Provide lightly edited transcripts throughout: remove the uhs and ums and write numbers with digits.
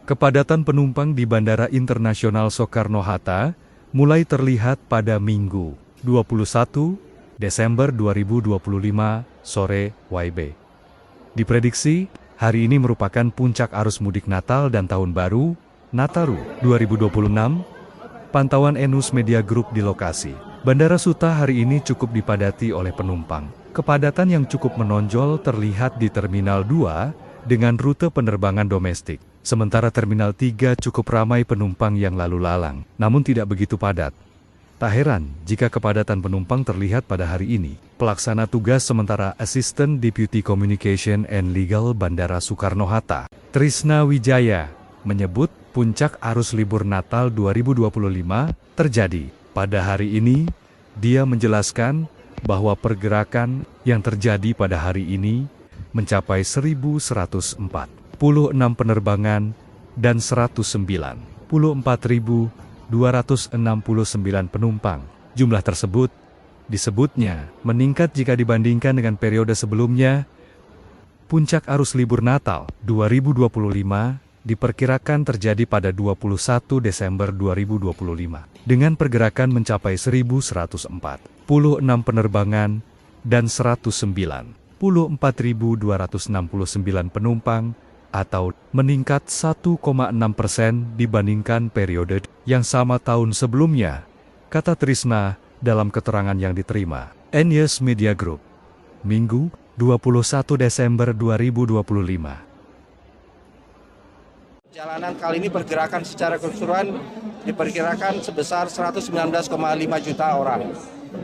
Kepadatan penumpang di Bandara Internasional Soekarno-Hatta mulai terlihat pada Minggu, 21 Desember 2025 sore WIB. Diprediksi, hari ini merupakan puncak arus mudik Natal dan Tahun Baru, Nataru 2026. Pantauan Enus Media Group di lokasi. Bandara Suta hari ini cukup dipadati oleh penumpang. Kepadatan yang cukup menonjol terlihat di Terminal 2 dengan rute penerbangan domestik. Sementara Terminal 3 cukup ramai penumpang yang lalu lalang, namun tidak begitu padat. Tak heran jika kepadatan penumpang terlihat pada hari ini. Pelaksana tugas sementara Assistant Deputy Communication and Legal Bandara Soekarno-Hatta, Trisna Wijaya, menyebut puncak arus libur Natal 2025 terjadi pada hari ini. Dia menjelaskan bahwa pergerakan yang terjadi pada hari ini mencapai 1.146 penerbangan dan 194.269 penumpang. Jumlah tersebut disebutnya meningkat jika dibandingkan dengan periode sebelumnya. Puncak arus libur Natal 2025 diperkirakan terjadi pada 21 Desember 2025 dengan pergerakan mencapai 1.146 penerbangan dan 194.269 penumpang atau meningkat 1,6% dibandingkan periode yang sama tahun sebelumnya, kata Trisna dalam keterangan yang diterima Enus Media Group, Minggu, 21 Desember 2025. Perjalanan kali ini pergerakan secara keseluruhan diperkirakan sebesar 119,5 juta orang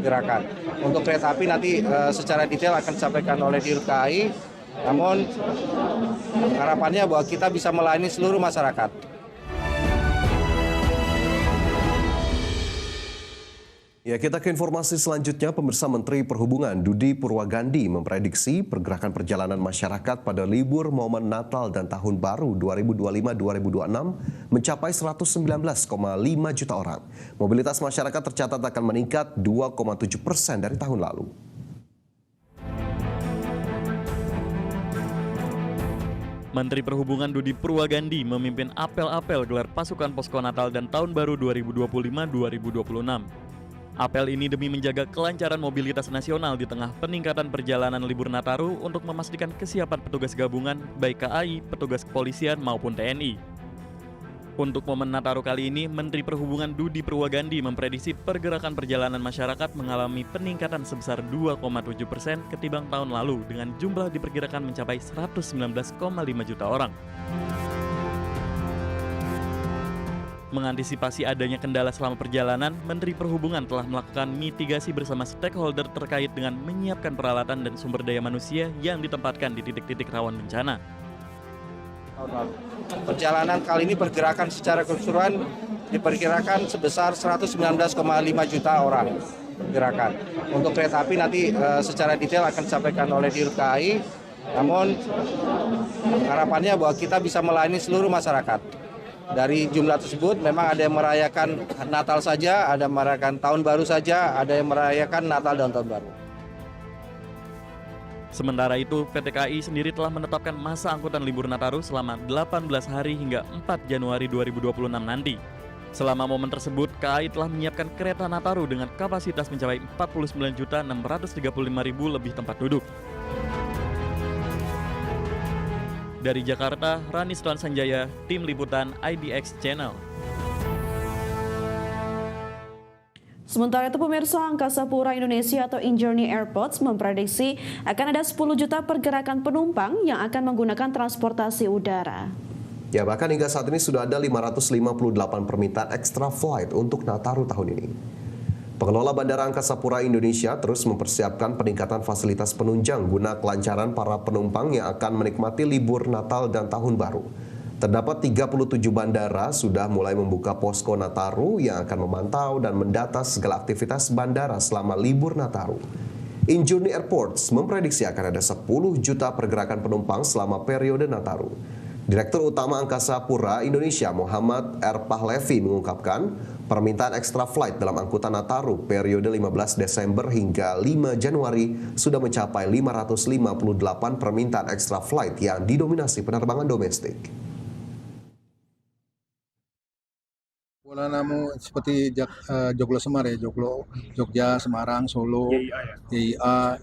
gerakan. Untuk kereta api nanti secara detail akan disampaikan oleh Dirut KAI, namun harapannya bahwa kita bisa melayani seluruh masyarakat. Ya, kita ke informasi selanjutnya. Pemirsa, Menteri Perhubungan Dudi Purwagandi memprediksi pergerakan perjalanan masyarakat pada libur momen Natal dan Tahun Baru 2025-2026 mencapai 119,5 juta orang. Mobilitas masyarakat tercatat akan meningkat 2,7% dari tahun lalu. Menteri Perhubungan Dudi Purwagandi memimpin apel-apel gelar pasukan posko Natal dan Tahun Baru 2025-2026. Apel ini demi menjaga kelancaran mobilitas nasional di tengah peningkatan perjalanan libur Nataru untuk memastikan kesiapan petugas gabungan baik KAI, petugas kepolisian maupun TNI. Untuk momen Nataru kali ini, Menteri Perhubungan Dudi Purwagandi memprediksi pergerakan perjalanan masyarakat mengalami peningkatan sebesar 2,7% ketimbang tahun lalu dengan jumlah diperkirakan mencapai 119,5 juta orang. Mengantisipasi adanya kendala selama perjalanan, Menteri Perhubungan telah melakukan mitigasi bersama stakeholder terkait dengan menyiapkan peralatan dan sumber daya manusia yang ditempatkan di titik-titik rawan bencana. Perjalanan kali ini pergerakan secara keseluruhan diperkirakan sebesar 119,5 juta orang gerakan. Untuk kereta api nanti secara detail akan disampaikan oleh Dirut KAI, namun harapannya bahwa kita bisa melayani seluruh masyarakat. Dari jumlah tersebut memang ada yang merayakan Natal saja, ada yang merayakan Tahun Baru saja, ada yang merayakan Natal dan Tahun Baru. Sementara itu, PT KAI sendiri telah menetapkan masa angkutan libur Nataru selama 18 hari hingga 4 Januari 2026 nanti. Selama momen tersebut, KAI telah menyiapkan kereta Nataru dengan kapasitas mencapai 49.635.000 lebih tempat duduk. Dari Jakarta, Ranis Tuan Sanjaya, Tim Liputan IDX Channel. Sementara itu, pemirsa, Angkasa Pura Indonesia atau Injourney Airports memprediksi akan ada 10 juta pergerakan penumpang yang akan menggunakan transportasi udara. Ya, bahkan hingga saat ini sudah ada 558 permintaan extra flight untuk Nataru tahun ini. Pengelola Bandara Angkasa Pura Indonesia terus mempersiapkan peningkatan fasilitas penunjang guna kelancaran para penumpang yang akan menikmati libur Natal dan Tahun Baru. Terdapat 37 bandara sudah mulai membuka posko Nataru yang akan memantau dan mendata segala aktivitas bandara selama libur Nataru. Injourney Airports memprediksi akan ada 10 juta pergerakan penumpang selama periode Nataru. Direktur Utama Angkasa Pura Indonesia Muhammad R. Pahlevi mengungkapkan permintaan extra flight dalam angkutan Nataru periode 15 Desember hingga 5 Januari sudah mencapai 558 permintaan extra flight yang didominasi penerbangan domestik. Kuala Namu seperti Joglo Semar ya, Jogja, Semarang, Solo, JIA,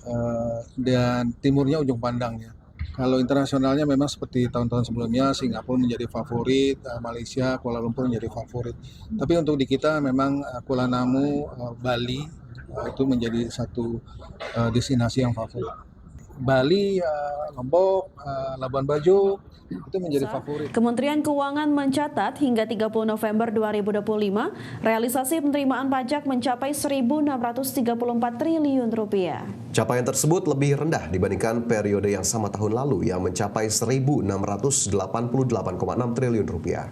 dan timurnya Ujung Pandang ya. Kalau internasionalnya memang seperti tahun-tahun sebelumnya, Singapura menjadi favorit, Malaysia, Kuala Lumpur menjadi favorit. Tapi untuk di kita memang Kuala Namu, Bali itu menjadi satu destinasi yang favorit. Bali, Lombok, Labuan Bajo itu menjadi favorit. Kementerian Keuangan mencatat hingga 30 November 2025, realisasi penerimaan pajak mencapai 1.634 triliun rupiah. Capaian tersebut lebih rendah dibandingkan periode yang sama tahun lalu yang mencapai 1.688,6 triliun rupiah.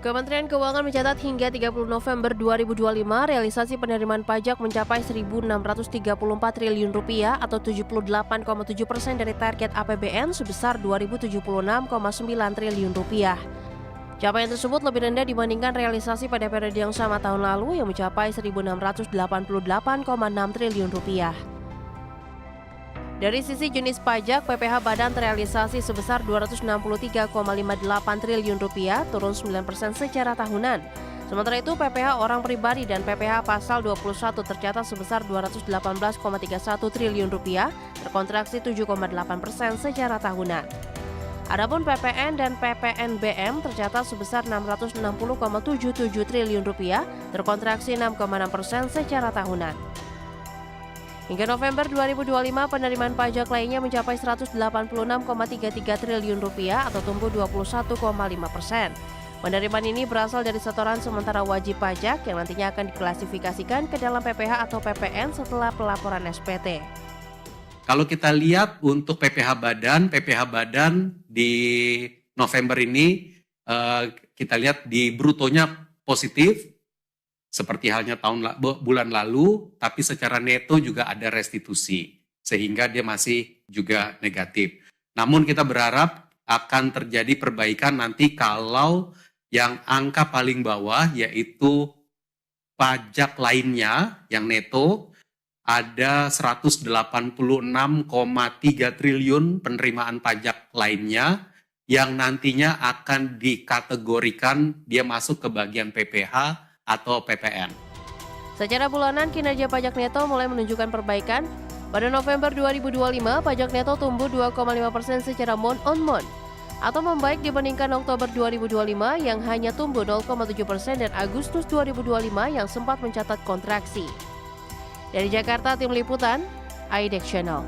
Kementerian Keuangan mencatat hingga 30 November 2025 realisasi penerimaan pajak mencapai 1.634 triliun rupiah atau 78,7% dari target APBN sebesar 2.076,9 triliun rupiah. Capaian tersebut lebih rendah dibandingkan realisasi pada periode yang sama tahun lalu yang mencapai 1.688,6 triliun rupiah. Dari sisi jenis pajak, PPh Badan terrealisasi sebesar 263,58 triliun rupiah, turun 9% secara tahunan. Sementara itu, PPh orang pribadi dan PPh pasal 21 tercatat sebesar 218,31 triliun rupiah, terkontraksi 7,8% secara tahunan. Adapun PPN dan PPNBM tercatat sebesar 660,77 triliun rupiah, terkontraksi 6,6% secara tahunan. Hingga November 2025, penerimaan pajak lainnya mencapai 186,33 triliun rupiah atau tumbuh 21,5%. Penerimaan ini berasal dari setoran sementara wajib pajak yang nantinya akan diklasifikasikan ke dalam PPh atau PPN setelah pelaporan SPT. Kalau kita lihat untuk PPh Badan di November ini kita lihat di brutonya positif, seperti halnya bulan lalu, tapi secara neto juga ada restitusi, sehingga dia masih juga negatif. Namun kita berharap akan terjadi perbaikan nanti kalau yang angka paling bawah yaitu pajak lainnya yang neto ada 186,3 triliun penerimaan pajak lainnya yang nantinya akan dikategorikan dia masuk ke bagian PPh atau PPN. Secara bulanan, kinerja pajak neto mulai menunjukkan perbaikan. Pada November 2025, pajak neto tumbuh 2,5% secara month-on-month atau membaik dibandingkan Oktober 2025 yang hanya tumbuh 0,7% dan Agustus 2025 yang sempat mencatat kontraksi. Dari Jakarta, Tim Liputan, IDEX Channel.